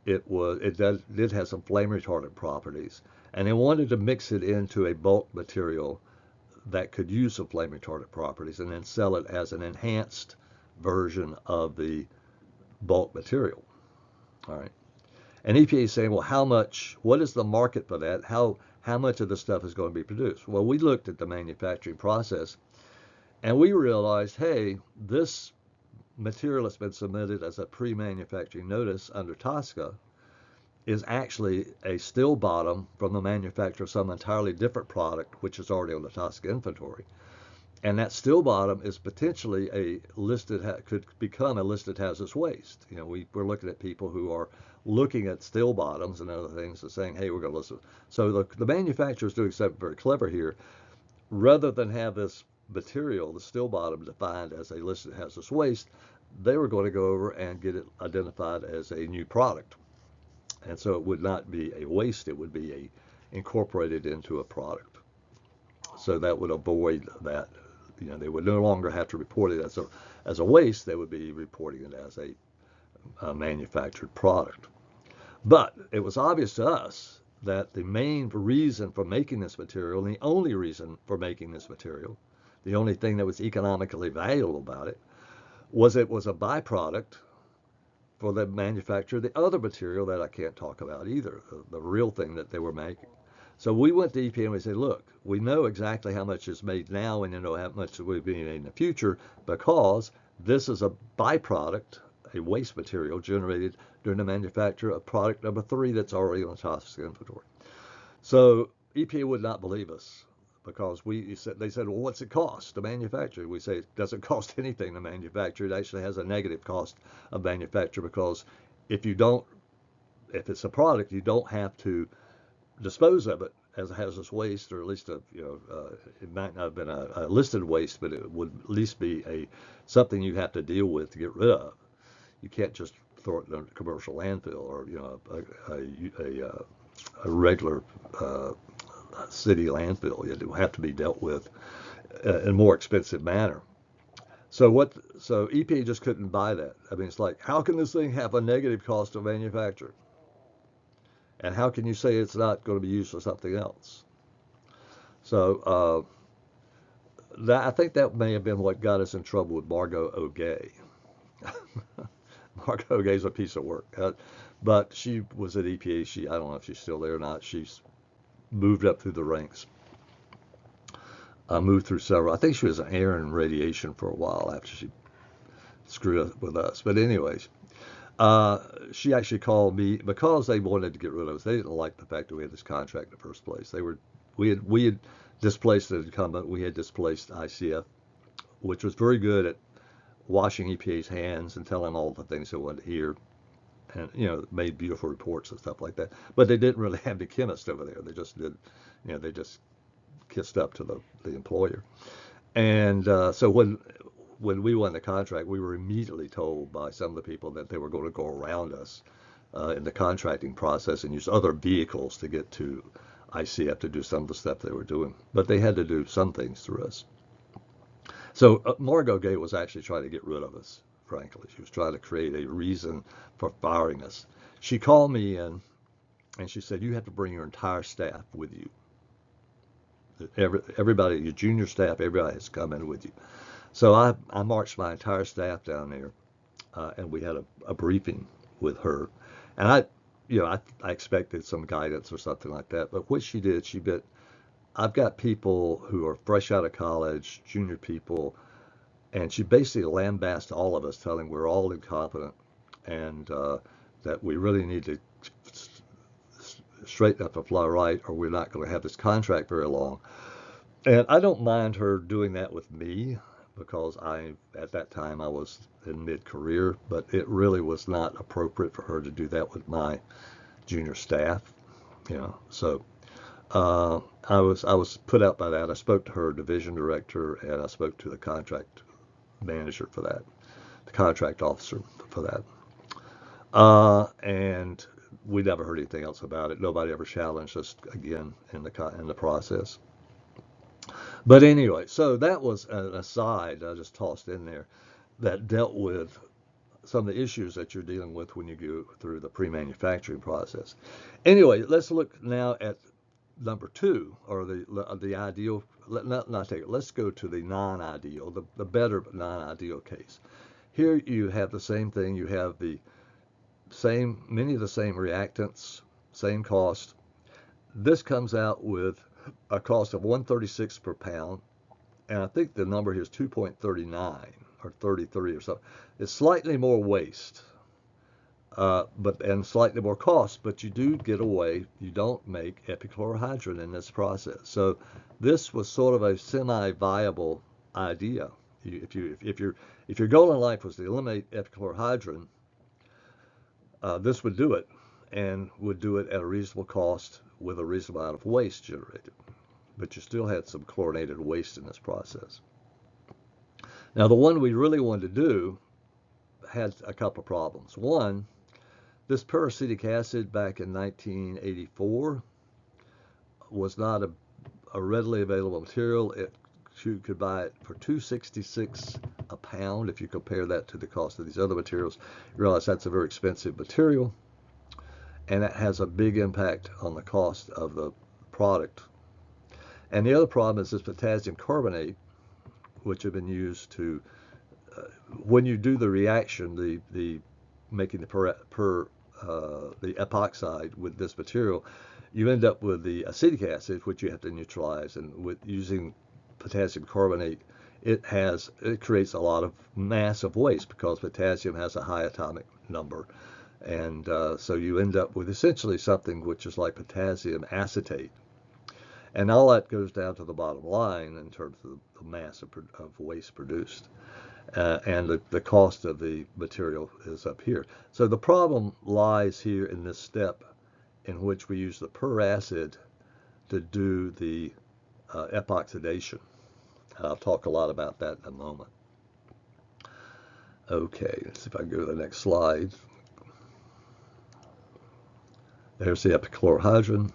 [SPEAKER 1] It did have some flame retardant properties, and they wanted to mix it into a bulk material that could use some flame retardant properties and then sell it as an enhanced version of the bulk material. All right. And EPA is saying, well, what is the market for that? How much of this stuff is going to be produced? Well, we looked at the manufacturing process and we realized, hey, this material that's been submitted as a pre-manufacturing notice under TSCA is actually a still bottom from the manufacturer of some entirely different product, which is already on the TSCA inventory. And that still bottom is potentially could become a listed hazardous waste. We're looking at people who are looking at still bottoms and other things and saying, hey, we're going to list it. So the manufacturer is doing something very clever here. Rather than have this material, the still bottom, defined as a listed hazardous waste, they were going to go over and get it identified as a new product. And so it would not be a waste, it would be incorporated into a product. So that would avoid that. They would no longer have to report it as a waste, they would be reporting it as a manufactured product. But it was obvious to us that the main reason for making this material, and the only reason for making this material, the only thing that was economically valuable about it, was a byproduct for the manufacture of the other material that I can't talk about either, the real thing that they were making. So we went to EPA and we said, look, we know exactly how much is made now and you know how much will be made in the future because this is a byproduct, a waste material generated during the manufacture of product number 3 that's already on the TSCA inventory. So EPA would not believe us because they said, well, what's it cost to manufacture? We say it doesn't cost anything to manufacture. It actually has a negative cost of manufacture because if it's a product, you don't have to dispose of it as a hazardous waste, or at least it might not have been a listed waste, but it would at least be something you have to deal with to get rid of. You can't just throw it in a commercial landfill or a regular city landfill. It will have to be dealt with in a more expensive manner. So EPA just couldn't buy that. I mean, it's like, how can this thing have a negative cost of manufacture? And how can you say it's not going to be used for something else? So I think that may have been what got us in trouble with Margot O'Gay. Margot O'Gay's a piece of work, but she was at EPA. I don't know if she's still there or not. She's moved up through the ranks. Moved through several. I think she was an air and radiation for a while after she screwed up with us. But anyways, she actually called me because they wanted to get rid of us. They didn't like the fact that we had this contract in the first place. We had displaced an incumbent. We had displaced ICF, which was very good at washing EPA's hands and telling all the things they wanted to hear, and made beautiful reports and stuff like that. But they didn't really have the chemist over there. They just did, they just kissed up to the employer. And so when we won the contract, we were immediately told by some of the people that they were going to go around us in the contracting process and use other vehicles to get to ICF to do some of the stuff they were doing. But they had to do some things through us. So Margot Gay was actually trying to get rid of us, frankly. She was trying to create a reason for firing us. She called me in and she said, you have to bring your entire staff with you. Everybody, your junior staff, everybody has to come in with you. So I marched my entire staff down there, and we had a briefing with her. And I expected some guidance or something like that. But what she did, I've got people who are fresh out of college, junior people, and she basically lambasted all of us, telling we're all incompetent and that we really need to straighten up and fly right, or we're not going to have this contract very long. And I don't mind her doing that with me because at that time I was in mid-career, but it really was not appropriate for her to do that with my junior staff, So I was put out by that. I spoke to her division director and I spoke to the contract manager for that, the contract officer for that. And we never heard anything else about it. Nobody ever challenged us again in the process. But anyway, so that was an aside I just tossed in there that dealt with some of the issues that you're dealing with when you go through the pre-manufacturing process. Anyway, let's look now at number two, or the ideal. Not take it. Let's go to the non-ideal, the better but non-ideal case. Here you have the same thing. You have many of the same reactants, same cost. This comes out with a cost of $1.36 per pound, and I think the number here is 2.39 or 33 or something. It's slightly more waste, and slightly more cost, but you do get away. You don't make epichlorohydrin in this process. So this was sort of a semi-viable idea. If your goal in life was to eliminate epichlorohydrin, this would do it, and would do it at a reasonable cost with a reasonable amount of waste generated. But you still had some chlorinated waste in this process. Now, the one we really wanted to do had a couple of problems. One, this peracetic acid back in 1984 was not a readily available material. You could buy it for $2.66 a pound. If you compare that to the cost of these other materials, you realize that's a very expensive material, and that has a big impact on the cost of the product. And the other problem is this potassium carbonate, which have been used to, when you do the reaction, the making the epoxide with this material, you end up with the acetic acid, which you have to neutralize. And with using potassium carbonate, it creates a lot of massive waste because potassium has a high atomic number. And so you end up with essentially something which is like potassium acetate. And all that goes down to the bottom line in terms of the mass of waste produced. And the cost of the material is up here. So the problem lies here in this step in which we use the peracid to do the epoxidation. I'll talk a lot about that in a moment. Okay, let's see if I can go to the next slide. There's the epichlorohydrin.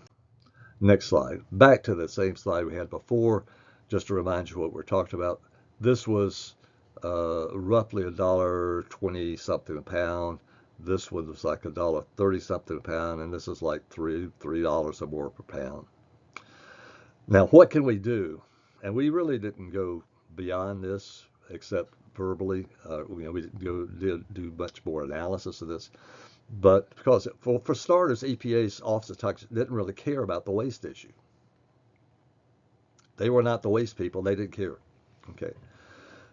[SPEAKER 1] Next slide. Back to the same slide we had before, just to remind you what we're talking about. This was roughly $1.20 something a pound. This one was like $1.30 something a pound, and this is like $3 or more per pound. Now, what can we do? And we really didn't go beyond this except verbally. We did do much more analysis of this. But because, for starters, EPA's Office of Toxics didn't really care about the waste issue. They were not the waste people. They didn't care. Okay.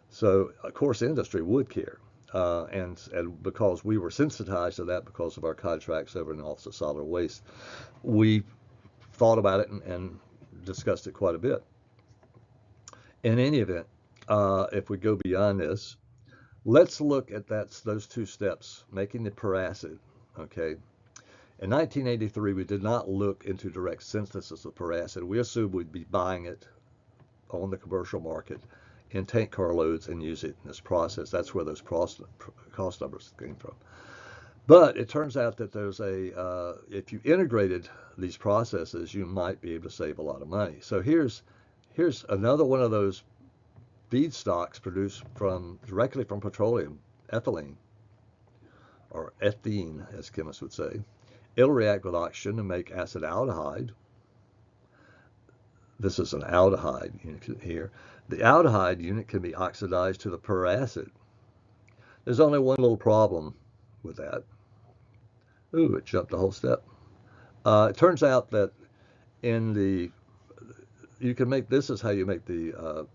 [SPEAKER 1] So, of course, the industry would care. And because we were sensitized to that because of our contracts over in the Office of Solid Waste, we thought about it and discussed it quite a bit. In any event, if we go beyond this, let's look at those two steps, making the peracid. Okay. In 1983, we did not look into direct synthesis of peracid. We assumed we'd be buying it on the commercial market in tank car loads and use it in this process. That's where those cost numbers came from. But it turns out that if you integrated these processes, you might be able to save a lot of money. So here's another one of those feedstocks produced directly from petroleum, ethylene, or ethene, as chemists would say. It'll react with oxygen to make acetaldehyde. This is an aldehyde unit here. The aldehyde unit can be oxidized to the peracid. There's only one little problem with that. Ooh, it jumped a whole step. It turns out that this is how you make the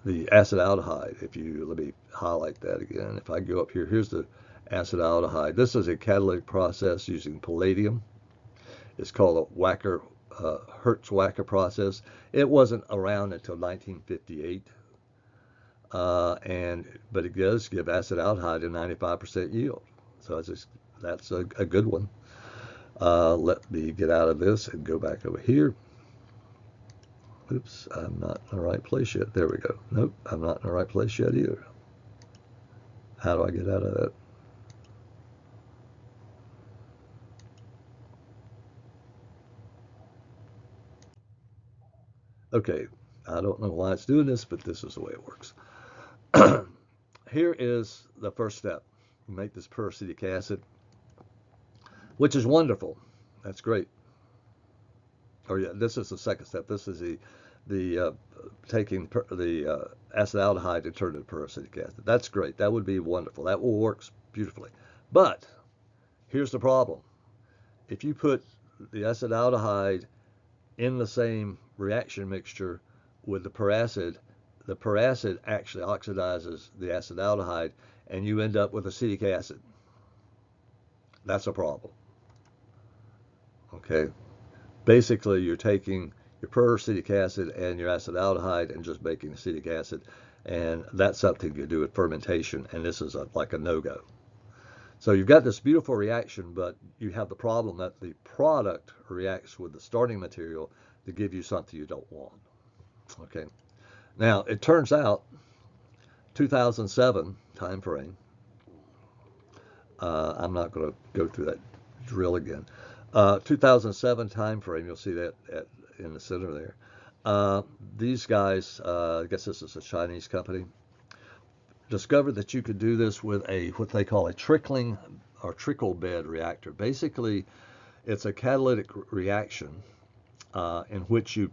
[SPEAKER 1] acetaldehyde. Let me highlight that again. If I go up here, here's the acetaldehyde. This is a catalytic process using palladium. It's called a Hertz-Wacker process. It wasn't around until 1958, but it does give acetaldehyde a 95% yield. So that's a good one. Let me get out of this and go back over here. Oops, I'm not in the right place yet. There we go. Nope, I'm not in the right place yet either. How do I get out of that? Okay, I don't know why it's doing this, but this is the way it works. Here is the first step. You make this peracetic acid, which is wonderful. That's great. Or yeah, this is the second step. This is the taking the acetaldehyde and turn it to peracetic acid. That's great. That would be wonderful. That will work beautifully. But here's the problem. If you put the acetaldehyde in the same reaction mixture with the peracid actually oxidizes the acetaldehyde, and you end up with acetic acid. That's a problem. Okay. Basically, you're taking your peracetic acid and your acetaldehyde and just making acetic acid, and that's something you do with fermentation, and this is like a no-go. So you've got this beautiful reaction, but you have the problem that the product reacts with the starting material to give you something you don't want. Okay. Now, it turns out 2007 time frame. I'm not going to go through that drill again. 2007 time frame, you'll see that in the center there. These guys, I guess this is a Chinese company, discovered that you could do this with what they call a trickling or trickle bed reactor. Basically, it's a catalytic reaction in which you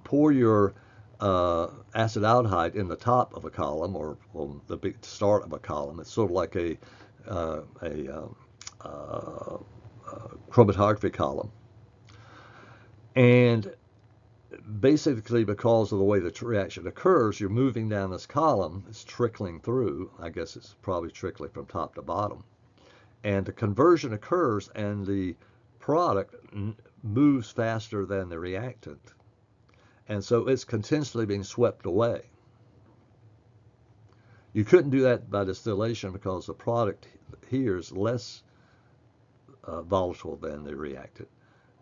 [SPEAKER 1] pour your acetaldehyde in the top of a column or on the big start of a column. It's sort of like a chromatography column. And basically, because of the way the reaction occurs, you're moving down this column. It's trickling through. I guess it's probably trickling from top to bottom. And the conversion occurs, and the product moves faster than the reactant. And so it's continuously being swept away. You couldn't do that by distillation because the product here is less volatile than the reactant.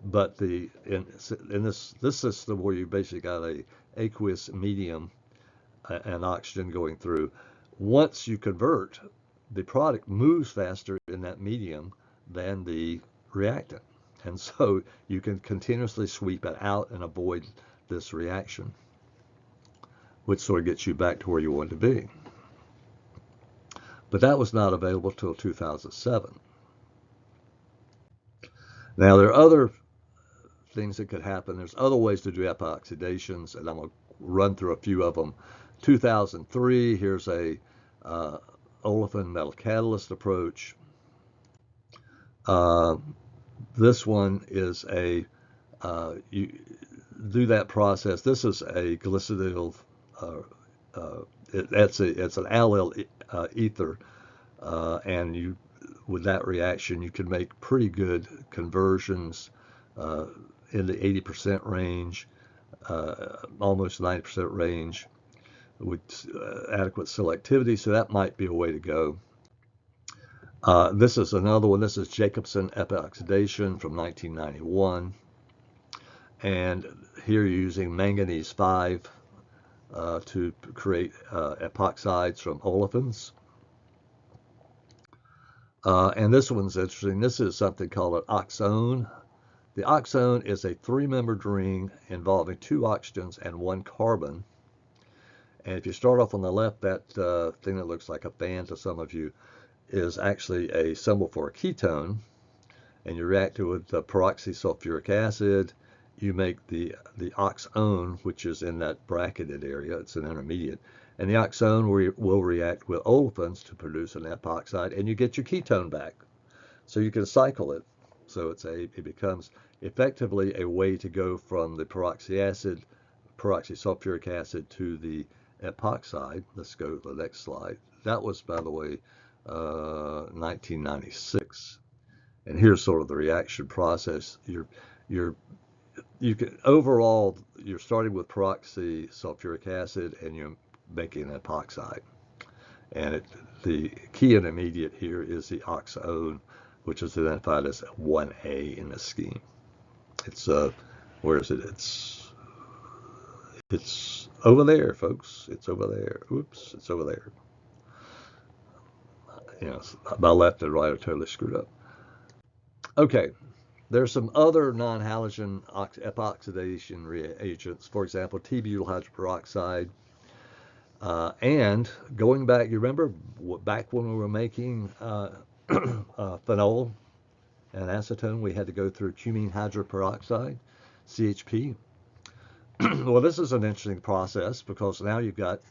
[SPEAKER 1] But in this system where you basically got a aqueous medium and oxygen going through, once you convert, the product moves faster in that medium than the reactant. And so you can continuously sweep it out and avoid this reaction, which sort of gets you back to where you want to be. But that was not available till 2007. Now, there are other things that could happen. There's other ways to do epoxidations, and I'm going to run through a few of them. 2003, here's a olefin metal catalyst approach. This one is you do that process. This is a glycidyl, it's an allyl ether, and with that reaction, you can make pretty good conversions in the 80% range, almost 90% range, with adequate selectivity. So that might be a way to go. This is another one. This is Jacobson epoxidation from 1991. And here you're using manganese 5 to create epoxides from olefins. And this one's interesting. This is something called an oxone. The oxone is a 3-membered ring involving 2 oxygens and 1 carbon. And if you start off on the left, that thing that looks like a fan to some of you is actually a symbol for a ketone. And you react it with peroxysulfuric acid. You make the oxone, which is in that bracketed area. It's an intermediate. And the oxone will react with olefins to produce an epoxide, and you get your ketone back. So you can cycle it. So it becomes effectively a way to go from the peroxysulfuric acid to the epoxide. Let's go to the next slide. That was, by the way, 1996. And here's sort of the reaction process. Overall, you're starting with peroxysulfuric acid and you're making an epoxide. And the key intermediate here is the oxone, which is identified as 1A in the scheme. It's where is it? It's over there, folks. It's over there. Oops, it's over there. My left and right are totally screwed up. Okay. There's some other non-halogen epoxidation reagents, for example, T-butyl hydroperoxide. And going back, you remember back when we were making phenol and acetone, we had to go through cumene hydroperoxide, CHP. Well, this is an interesting process because now you've got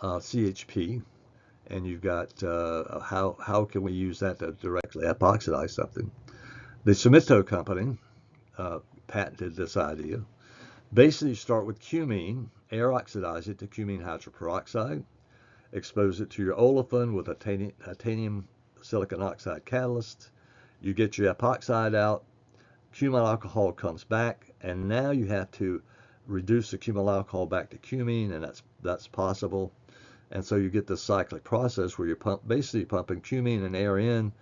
[SPEAKER 1] CHP, and you've got how can we use that to directly epoxidize something? The Sumitomo company patented this idea. Basically, you start with cumene, air oxidize it to cumene hydroperoxide, expose it to your olefin with a titanium silicon oxide catalyst. You get your epoxide out, cumene alcohol comes back, and now you have to reduce the cumene alcohol back to cumene, and that's possible. And so you get this cyclic process where you're basically pumping cumene and air in,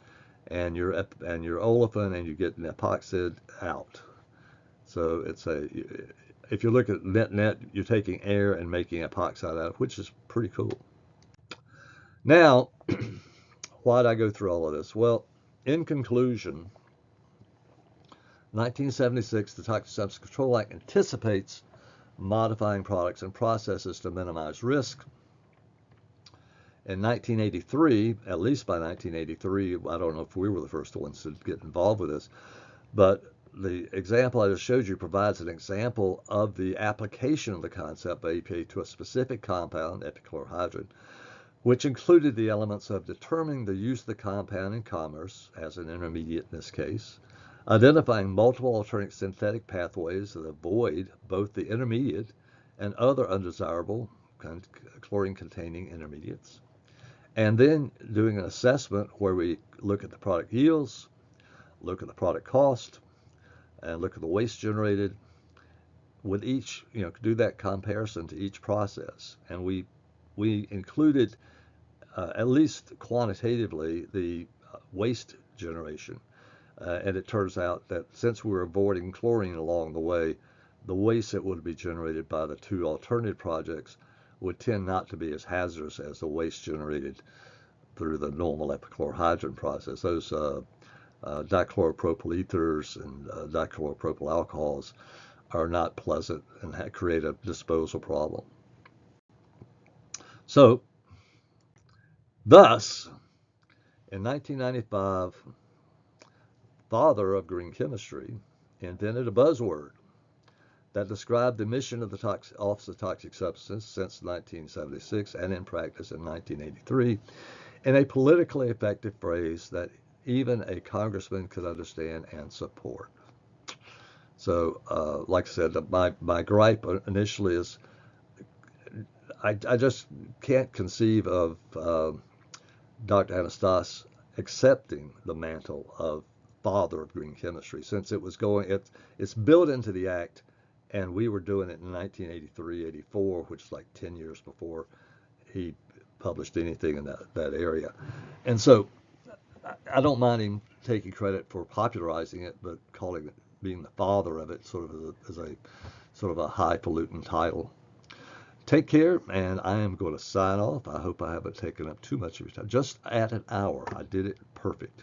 [SPEAKER 1] and your olefin, and you get an epoxide out. So if you look at net, you're taking air and making epoxide out, which is pretty cool. Now, why did I go through all of this? Well, in conclusion, 1976, the Toxic Substance Control Act anticipates modifying products and processes to minimize risk. In 1983, at least by 1983, I don't know if we were the first ones to get involved with this, but the example I just showed you provides an example of the application of the concept by EPA to a specific compound, epichlorohydrin, which included the elements of determining the use of the compound in commerce as an intermediate in this case, identifying multiple alternate synthetic pathways that avoid both the intermediate and other undesirable chlorine-containing intermediates, and then doing an assessment where we look at the product yields, look at the product cost, and look at the waste generated with each, do that comparison to each process. And we included, at least quantitatively, the waste generation. And it turns out that since we were avoiding chlorine along the way, the waste that would be generated by the 2 alternative projects would tend not to be as hazardous as the waste generated through the normal epichlorohydrin process. Those dichloropropyl ethers and dichloropropyl alcohols are not pleasant and create a disposal problem. So, thus, in 1995, father of green chemistry invented a buzzword, that described the mission of the Office of Toxic Substances since 1976 and in practice in 1983 in a politically effective phrase that even a congressman could understand and support. So, like I said, my gripe initially is I just can't conceive of Dr. Anastas accepting the mantle of father of green chemistry since it's built into the act, and we were doing it in 1983, 84, which is like 10 years before he published anything in that area. And so I don't mind him taking credit for popularizing it, but calling it being the father of it sort of as a sort of a highfalutin title. Take care, and I am going to sign off. I hope I haven't taken up too much of your time. Just at an hour. I did it perfect.